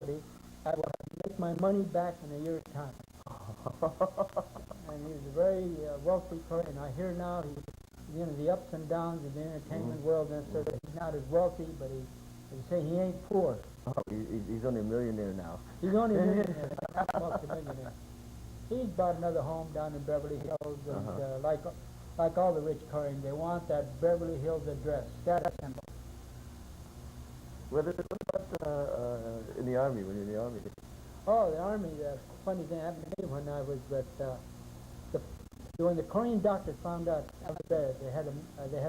I will make my money back in a year's time. And he's a very wealthy Korean. I hear now he's, the ups and downs of the entertainment world, and so he's not as wealthy, but they say he ain't poor. Oh, he's only a millionaire now. He's only a millionaire, not multi-millionaire. He's bought another home down in Beverly Hills, and like all the rich Koreans, they want that Beverly Hills address, status symbol. What about in the Army, when you're in the Army? Oh, the Army, the funny thing happened to me when I was when the Korean doctors found out I was there, they had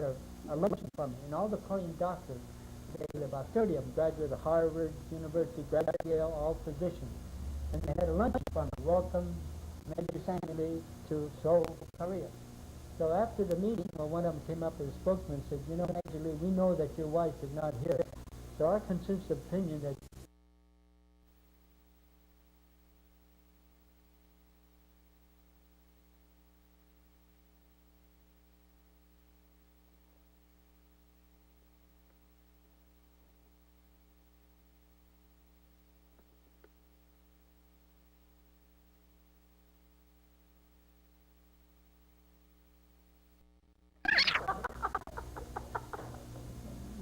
a luncheon for me, and all the Korean doctors, about 30 of them, graduated Harvard University, graduated Yale, all physicians, and they had a luncheon for me. Welcome, Major Sammy Lee, to Seoul, Korea. So after the meeting, one of them came up as a spokesman and said, Major Lee, we know that your wife is not here. So our consensus opinion that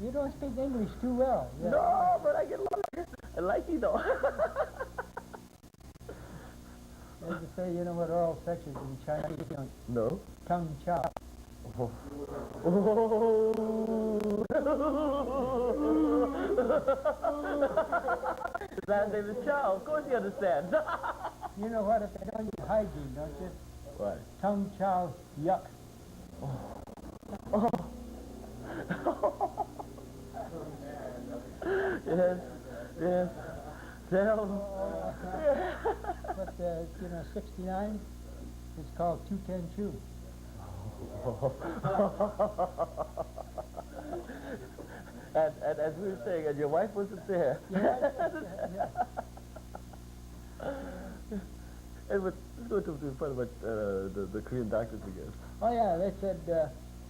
you don't speak English too well. Yeah. No, but I get along. I like you though. As you say, you know what oral sex is in Chinese? No. Tongue chow. Oh. His last name is Chow. Of course you understand. You know what? If they don't use hygiene, don't you? What? Tongue chow, yuck. Oh. Yes. Tell. But 69 is called 210 chew. And as we were saying, and your wife wasn't there. Yeah. And let's go to the part about the Korean doctors again. Oh yeah, they said,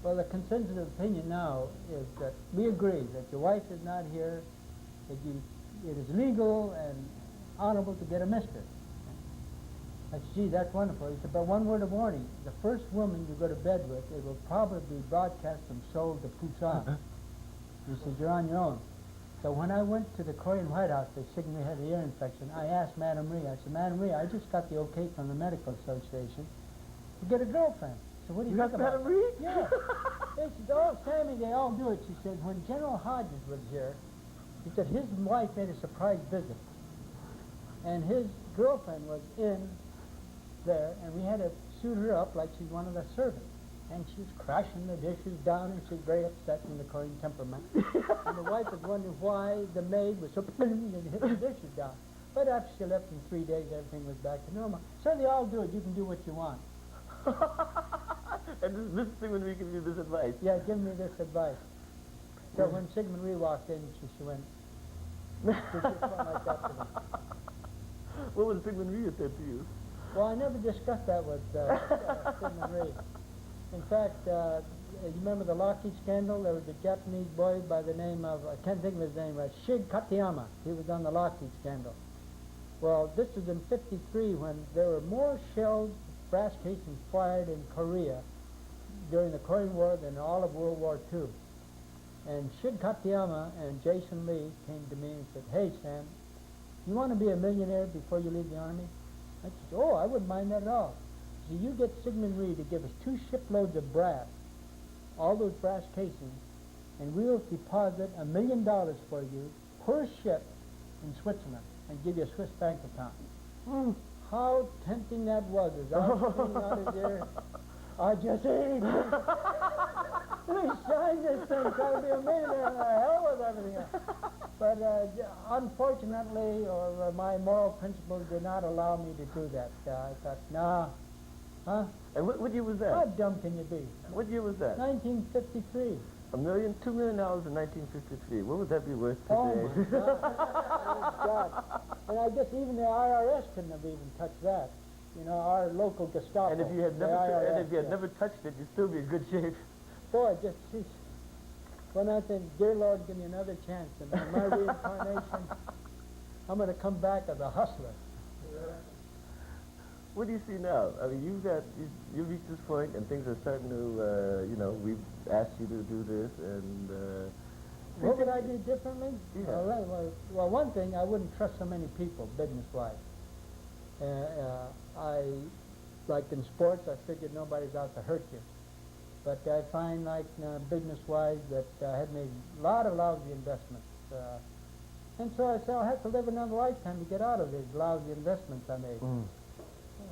well, the consensus opinion now is that we agree that your wife is not here, that it is legal and honorable to get a mistress. I said, gee, that's wonderful. He said, but one word of warning, the first woman you go to bed with, it will probably be broadcast from Seoul to Busan. He says, you're on your own. So when I went to the Korean White House, they signaled me had an ear infection. I asked Madam Rhee, I said, Madam Rhee, I just got the okay from the Medical Association to get a girlfriend. So what do you think about Madam Rhee? Yeah. They said, oh, Sammy, they all do it. She said, when General Hodges was here, he said his wife made a surprise visit. And his girlfriend was in there, and we had to suit her up like she's one of the servants. And she's crashing the dishes down, and she's very upset in the Korean temperament. And the wife was wondering why the maid was so and hit the dishes down. But after she left in 3 days, everything was back to normal. So they all do it. You can do what you want. And this Sigmund Rhee gives you this advice. Yeah, give me this advice. So when Sigmund Rhee walked in, she went, she just went like that to me. What was Sigmund Rhee said to you? Well, I never discussed that with Sigmund Rhee. In fact, you remember the Lockheed scandal? There was a Japanese boy by the name of, I can't think of his name, Shig Katayama. He was on the Lockheed scandal. Well, this was in '53 when there were more shells, brass casings fired in Korea during the Korean War than all of World War II. And Shig Katayama and Jason Lee came to me and said, hey, Sam, you want to be a millionaire before you leave the Army? I said, oh, I wouldn't mind that at all. So you get Sigmund Rhee to give us 2 shiploads of brass, all those brass casings, and we'll deposit $1 million for you per ship in Switzerland and give you a Swiss bank account. How tempting that was. As I was sitting out of there, I just ate. We signed this thing, trying to be a millionaire, and the hell with everything else. But unfortunately, or my moral principles did not allow me to do that. I thought, nah. Huh? And what year was that? How dumb can you be? What year was that? 1953. $2 million in 1953. What would that be worth today? Oh, my God. Oh, God. And I guess even the IRS couldn't have even touched that. You know, our local Gestapo. And if you had never touched it, you'd still be in good shape. Boy, just, geez. When I said, dear Lord, give me another chance, and my reincarnation, I'm going to come back as a hustler. What do you see now? I mean, you've reached this point, and things are starting to, you know, we've asked you to do this, and. What would I do differently? Yeah. Well, one thing, I wouldn't trust so many people, business-wise. Like in sports, I figured nobody's out to hurt you. But I find, like business-wise, that I had made a lot of lousy investments. And so I said, I'll have to live another lifetime to get out of these lousy investments I made. Mm.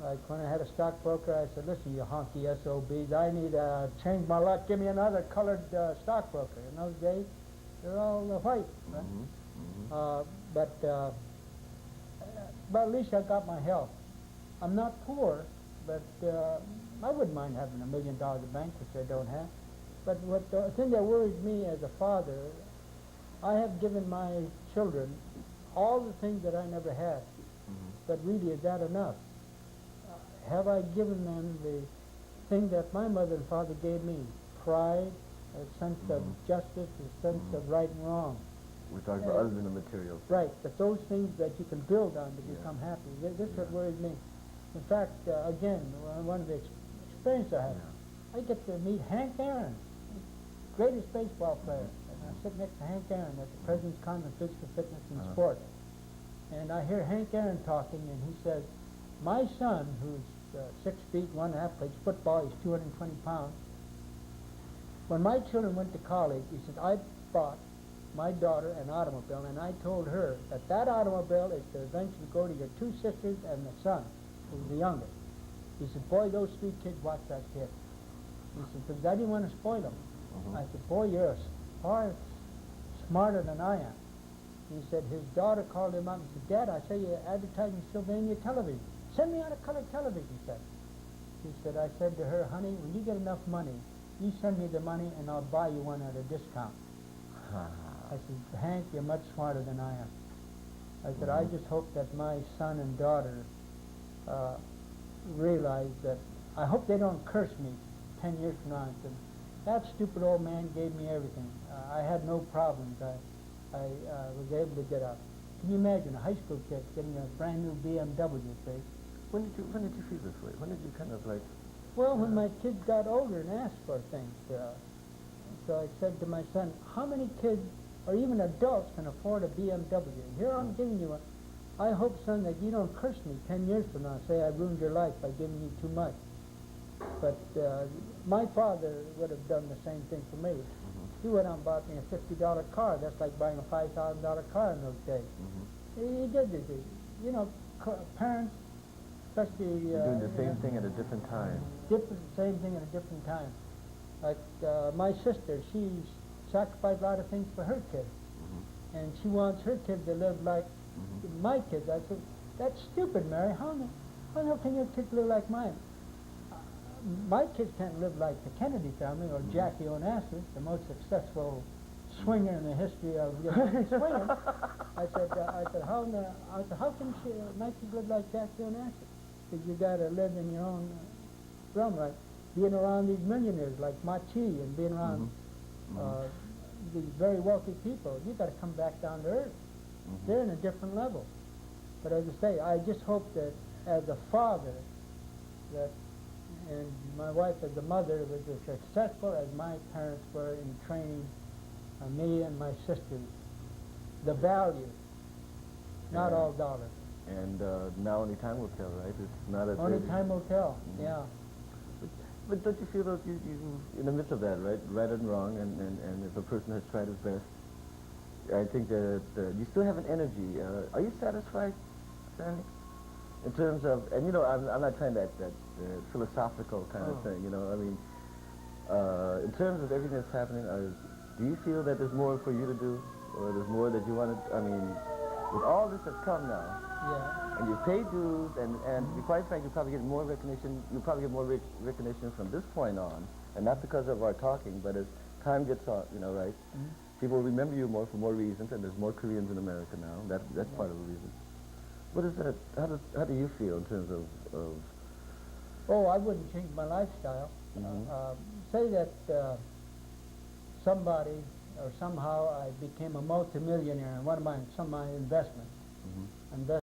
Like when I had a stockbroker, I said, listen, you honky SOBs, I need to change my luck. Give me another colored stockbroker. In those days, they're all white. Right? Mm-hmm. Mm-hmm. But at least I got my health. I'm not poor, but I wouldn't mind having $1 million in the bank, which I don't have. But what the thing that worries me as a father, I have given my children all the things that I never had. Mm-hmm. But really, is that enough? Have I given them the thing that my mother and father gave me? Pride, a sense of justice, a sense of right and wrong. We're talking about other than the material. Right, but those things that you can build on to Yeah. become happy. This is what worries me. In fact, again, one of the experiences I had, I get to meet Hank Aaron, greatest baseball player. And I sit next to Hank Aaron at the President's Conference of Physical Fitness and Sport. And I hear Hank Aaron talking, and he says, my son, who's 6 feet, 1.5, plays football, he's 220 pounds. When my children went to college, he said, I bought my daughter an automobile, and I told her that that automobile is to eventually go to your 2 sisters and the son, who's the youngest. He said, boy, those 3 kids watch that kid. He said, because I didn't want to spoil them. I said, boy, you're far smarter than I am. He said, his daughter called him up and said, Dad, I saw you advertising Sylvania television. Send me on a color television set. He said, I said to her, honey, when you get enough money, you send me the money and I'll buy you one at a discount. I said, Hank, you're much smarter than I am. I said, I just hope that my son and daughter realize that, I hope they don't curse me 10 years from now and say, that stupid old man gave me everything. I had no problems. I was able to get up. Can you imagine a high school kid getting a brand new BMW, say? When did you feel this way? When did you kind of like... Well, when my kids got older and asked for things. So I said to my son, how many kids or even adults can afford a BMW? Here I'm giving you one. I hope, son, that you don't curse me 10 years from now and say I ruined your life by giving you too much. But my father would have done the same thing for me. He went out and bought me a $50 car. That's like buying a $5,000 car in those days. He did this. You know, parents, especially... doing the same thing at a different time. Same thing at a different time. Like my sister, she's sacrificed a lot of things for her kids. And she wants her kids to live like my kids. I said, that's stupid, Mary. How the hell can your kids live like mine? My kids can't live like the Kennedy family or Jackie Onassis, the most successful swinger in the history of swinging. I said, how can my kids live like Jackie Onassis? Because you got to live in your own realm, like being around these millionaires like Machi and being around these very wealthy people. You got to come back down to earth. They're in a different level. But as I say, I just hope that as a father, that and my wife as a mother was as successful as my parents were in training me and my sisters. The value, not all dollars. And now only time will tell, right? It's not a... Only time will tell, yeah. But don't you feel that you in the midst of that, right and wrong, and if a person has tried his best, I think that you still have an energy. Are you satisfied, Sammy? In terms of, and you know, I'm not trying that philosophical kind of thing, you know, I mean, in terms of everything that's happening, do you feel that there's more for you to do, or there's more that you want to, I mean, with all this that's come now, and you pay dues, and to be quite frank, you probably get more recognition, recognition from this point on, and not because of our talking, but as time gets on, you know, right, people remember you more for more reasons, and there's more Koreans in America now, that's part of the reason. What is that, how do you feel in terms of Oh, I wouldn't change my lifestyle. Say that somebody or somehow I became a multimillionaire in some of my investments. Mhm. and thus